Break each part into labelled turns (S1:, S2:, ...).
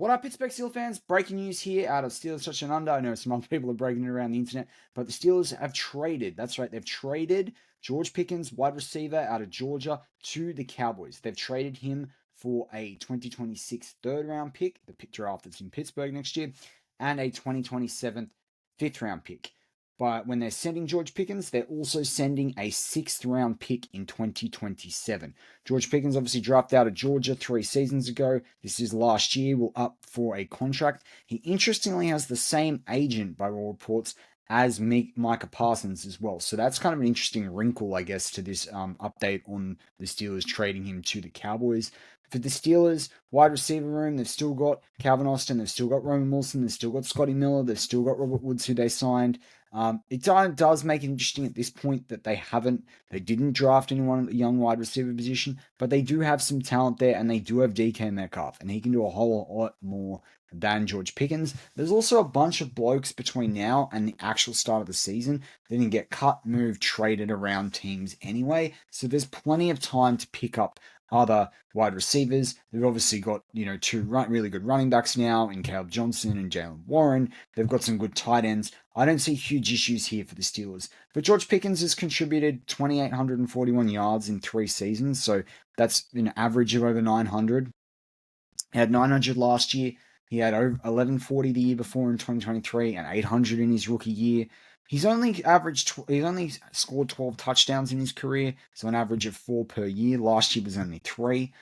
S1: What up, Pittsburgh Steelers fans? Breaking news here out of Steelers Touch and Under. I know some other people are breaking it around the internet, but the Steelers have traded. That's right, they've traded George Pickens, wide receiver out of Georgia, to the Cowboys. They've traded him for a 2026 third-round pick, the pick draft that's in Pittsburgh next year, and a 2027 fifth-round pick. But when they're sending George Pickens, they're also sending a sixth-round pick in 2027. George Pickens obviously drafted out of Georgia 3 seasons ago. This is last year, will up for a contract. He interestingly has the same agent, by all reports, as Micah Parsons as well. So that's kind of an interesting wrinkle, I guess, to this update on the Steelers trading him to the Cowboys. For the Steelers, wide receiver room, they've still got Calvin Austin, they've still got Roman Wilson, they've still got Scotty Miller, they've still got Robert Woods, who they signed. It does make it interesting at this point that they didn't draft anyone at the young wide receiver position, but they do have some talent there, and they do have DK Metcalf, and he can do a whole lot more than George Pickens. There's also a bunch of blokes between now and the actual start of the season that can get cut, moved, traded around teams anyway, so there's plenty of time to pick up other wide receivers. They've obviously got, two really good running backs now in Caleb Johnson and Jalen Warren. They've got some good tight ends. I don't see huge issues here for the Steelers. But George Pickens has contributed 2,841 yards in 3 seasons, so that's an average of over 900. He had 900 last year. He had 1140 the year before in 2023 and 800 in his rookie year. He's only scored 12 touchdowns in his career, so an average of 4 per year. Last year was only 3.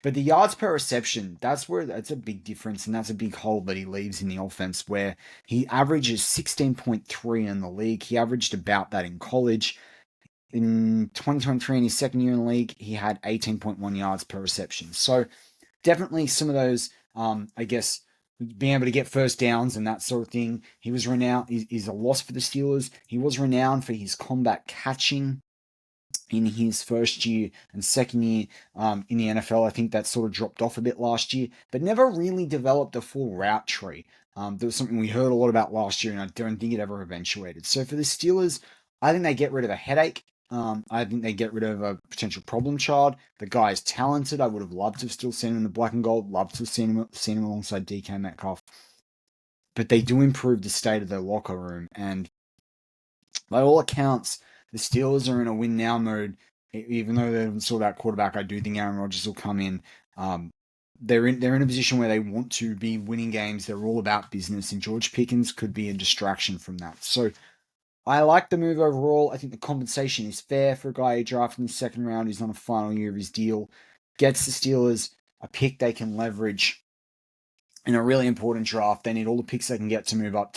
S1: But the yards per reception, that's a big difference, and that's a big hole that he leaves in the offense, where he averages 16.3 in the league. He averaged about that in college. In 2023, in his second year in the league, he had 18.1 yards per reception. So definitely some of those, being able to get first downs and that sort of thing. He was renowned, is a loss for the Steelers. He was renowned for his combat catching in his first year and second year in the NFL. I think that sort of dropped off a bit last year, but never really developed a full route tree. That was something we heard a lot about last year, and I don't think it ever eventuated. So for the Steelers, I think they get rid of a headache. I think they get rid of a potential problem child. The guy is talented. I would have loved to have still seen him in the black and gold. Loved to have seen him alongside DK Metcalf. But they do improve the state of their locker room. And by all accounts, the Steelers are in a win now mode. Even though they haven't sorted out quarterback, I do think Aaron Rodgers will come in. They're in a position where they want to be winning games. They're all about business, and George Pickens could be a distraction from that. So I like the move overall. I think the compensation is fair for a guy who drafted in the second round. He's on a final year of his deal. Gets the Steelers a pick they can leverage in a really important draft. They need all the picks they can get to move up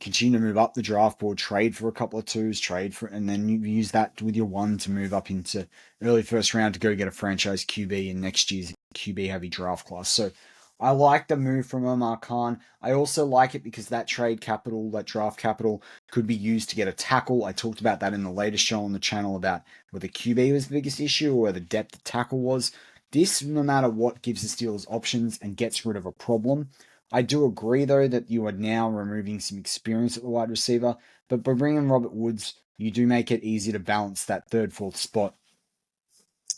S1: continue to move up the draft board, trade for a couple of twos, and then you use that with your 1 to move up into early first round to go get a franchise QB in next year's QB heavy draft class. So I like the move from Omar Khan. I also like it because that trade capital, that draft capital, could be used to get a tackle. I talked about that in the latest show on the channel about whether QB was the biggest issue or whether depth of tackle was. This, no matter what, gives the Steelers options and gets rid of a problem. I do agree, though, that you are now removing some experience at the wide receiver, but by bringing Robert Woods, you do make it easy to balance that third, fourth spot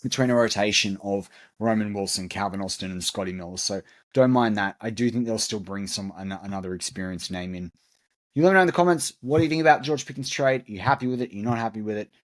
S1: between a rotation of Roman Wilson, Calvin Austin, and Scotty Miller. So don't mind that. I do think they'll still bring another experienced name in. You let me know in the comments, what do you think about George Pickens' trade? Are you happy with it? Are you not happy with it?